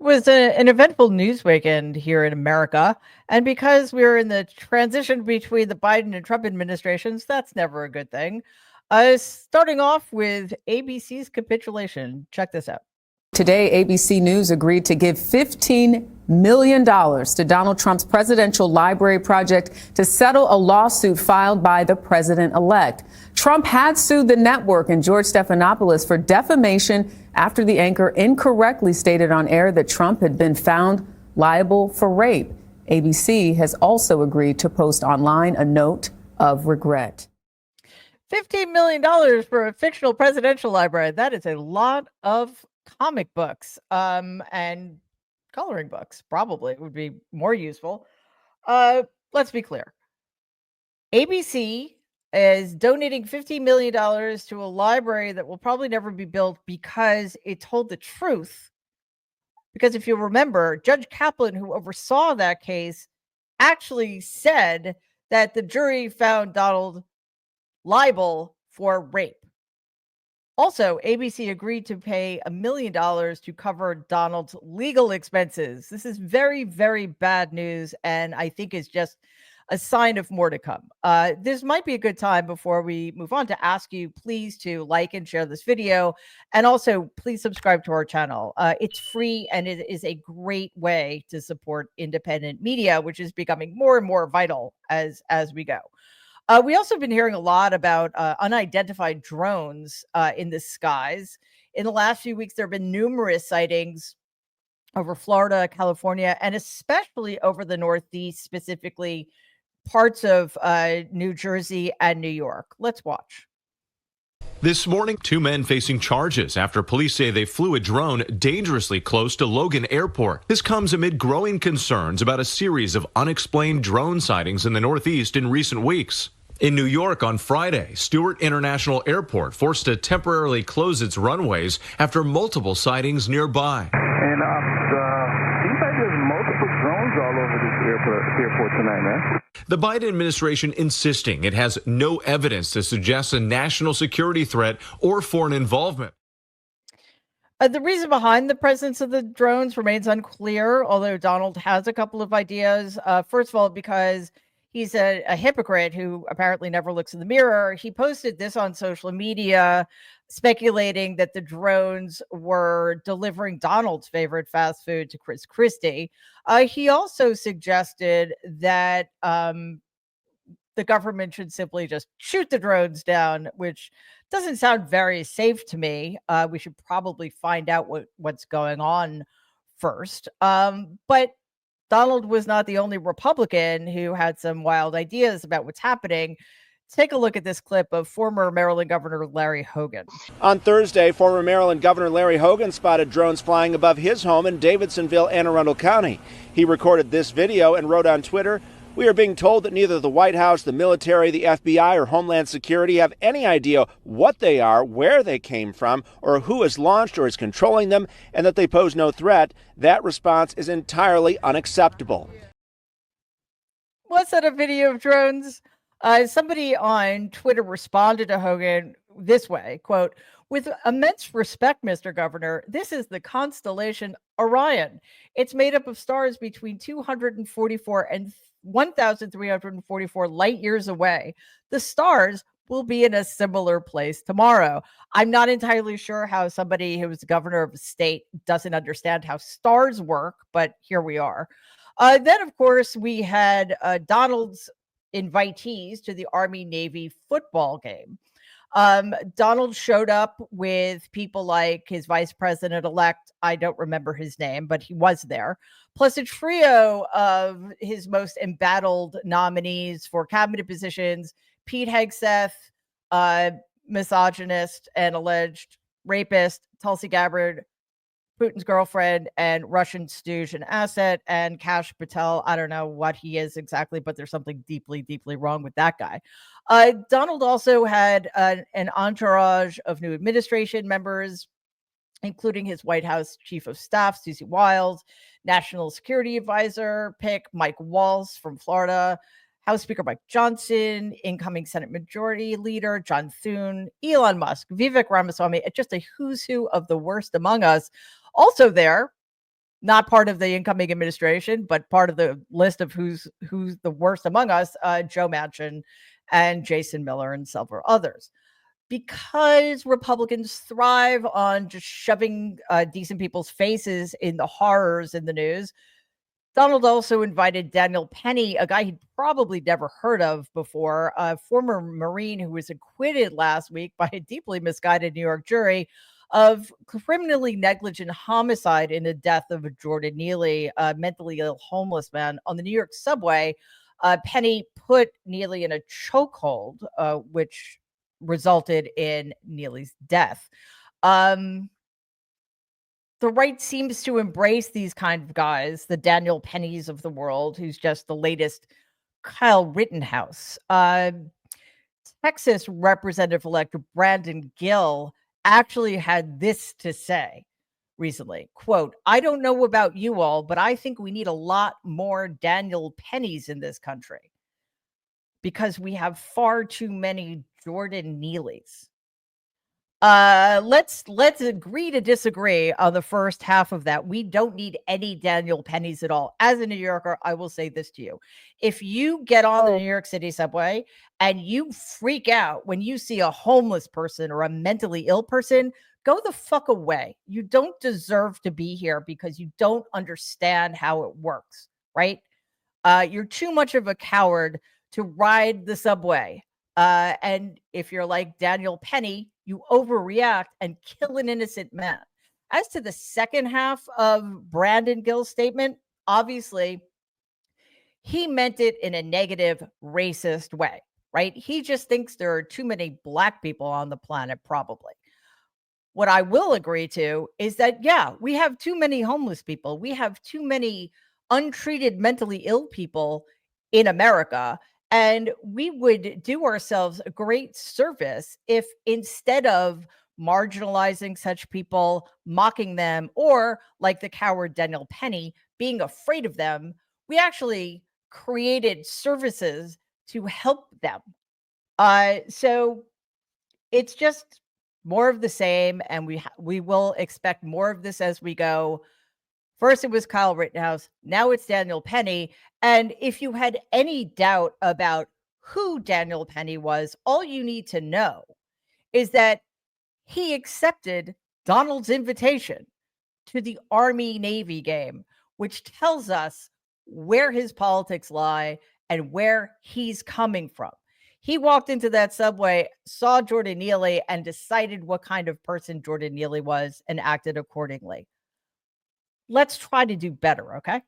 Was an eventful news weekend here in America. And because we're in the transition between the Biden and Trump administrations, that's never a good thing. Starting off with ABC's capitulation. Check this out. Today, ABC News agreed to give $15 million to Donald Trump's presidential library project to settle a lawsuit filed by the president-elect. Trump had sued the network and George Stephanopoulos for defamation after the anchor incorrectly stated on air that Trump had been found liable for rape. ABC has also agreed to post online a note of regret. $15 million for a fictional presidential library. That is a lot of comic books and coloring books. Probably would be more useful. Let's be clear. ABC is donating $15 million to a library that will probably never be built because it told the truth. Because if you remember, Judge Kaplan, who oversaw that case, actually said that the jury found Donald liable for rape. Also, ABC agreed to pay $1 million to cover Donald's legal expenses. This is very, very bad news, and I think is just a sign of more to come. This might be a good time before we move on to ask you please to like and share this video, and also please subscribe to our channel. It's free, and it is a great way to support independent media, which is becoming more and more vital as we go. We also have been hearing a lot about unidentified drones in the skies. In the last few weeks, there have been numerous sightings over Florida, California, and especially over the Northeast, specifically parts of New Jersey and New York. Let's watch. This morning, two men facing charges after police say they flew a drone dangerously close to Logan Airport. This comes amid growing concerns about a series of unexplained drone sightings in the Northeast in recent weeks. In New York on Friday, Stewart International Airport forced to temporarily close its runways after multiple sightings nearby. And seems like there's multiple drones all over this airport tonight, man. The Biden administration insisting it has no evidence to suggest a national security threat or foreign involvement. The reason behind the presence of the drones remains unclear, although Donald has a couple of ideas. First of all, because he's a hypocrite who apparently never looks in the mirror. He posted this on social media, speculating that the drones were delivering Donald's favorite fast food to Chris Christie. He also suggested that the government should simply just shoot the drones down, which doesn't sound very safe to me. We should probably find out what's going on first. But Donald was not the only Republican who had some wild ideas about what's happening. Take a look at this clip of former Maryland Governor Larry Hogan. On Thursday, former Maryland Governor Larry Hogan spotted drones flying above his home in Davidsonville, Anne Arundel County. He recorded this video and wrote on Twitter, "We are being told that neither the White House, the military, the FBI, or Homeland Security have any idea what they are, where they came from, or who has launched or is controlling them, and that they pose no threat. That response is entirely unacceptable." Was that a video of drones? Somebody on Twitter responded to Hogan this way, quote, "With immense respect, Mr. Governor, this is the constellation Orion. It's made up of stars between 244 and 1,344 light years away. The stars will be in a similar place tomorrow." I'm not entirely sure how somebody who was governor of a state doesn't understand how stars work, but here we are. Then, of course, we had Donald's invitees to the Army-Navy football game. Donald showed up with people like his vice president-elect, I don't remember his name, but he was there, plus a trio of his most embattled nominees for cabinet positions, Pete Hegseth, misogynist and alleged rapist, Tulsi Gabbard, Putin's girlfriend, and Russian stooge and asset, and Kash Patel. I don't know what he is exactly, but there's something deeply, deeply wrong with that guy. Donald also had an entourage of new administration members, including his White House chief of staff, Susie Wiles, National Security Advisor pick Mike Waltz from Florida, House Speaker Mike Johnson, incoming Senate Majority Leader John Thune, Elon Musk, Vivek Ramaswamy, just a who's who of the worst among us. Also there, not part of the incoming administration, but part of the list of who's the worst among us, Joe Manchin and Jason Miller and several others. Because Republicans thrive on just shoving decent people's faces in the horrors in the news, Donald also invited Daniel Penny, a guy he'd probably never heard of before, a former Marine who was acquitted last week by a deeply misguided New York jury of criminally negligent homicide in the death of Jordan Neely, a mentally ill homeless man on the New York subway. Penny put Neely in a chokehold, which resulted in Neely's death. The right seems to embrace these kind of guys, the Daniel Pennys of the world, who's just the latest Kyle Rittenhouse. Texas Representative-elect Brandon Gill actually had this to say recently, quote, "I don't know about you all, but I think we need a lot more Daniel Pennys in this country because we have far too many Jordan Neelys." Let's agree to disagree on the first half of that. We don't need any Daniel Pennys at all. As a New Yorker, I will say this to you. If you get on the New York City subway and you freak out when you see a homeless person or a mentally ill person, go the fuck away. You don't deserve to be here because you don't understand how it works, right? You're too much of a coward to ride the subway. And if you're like Daniel Penny, you overreact and kill an innocent man. As to the second half of Brandon Gill's statement, obviously, he meant it in a negative, racist way, right? He just thinks there are too many black people on the planet, probably. What I will agree to is that, yeah, we have too many homeless people. We have too many untreated mentally ill people in America. And we would do ourselves a great service if instead of marginalizing such people, mocking them, or like the coward Daniel Penny, being afraid of them, we actually created services to help them. So it's just more of the same, and we will expect more of this as we go. First, it was Kyle Rittenhouse. Now it's Daniel Penny. And if you had any doubt about who Daniel Penny was, all you need to know is that he accepted Donald's invitation to the Army-Navy game, which tells us where his politics lie and where he's coming from. He walked into that subway, saw Jordan Neely, and decided what kind of person Jordan Neely was and acted accordingly. Let's try to do better, okay?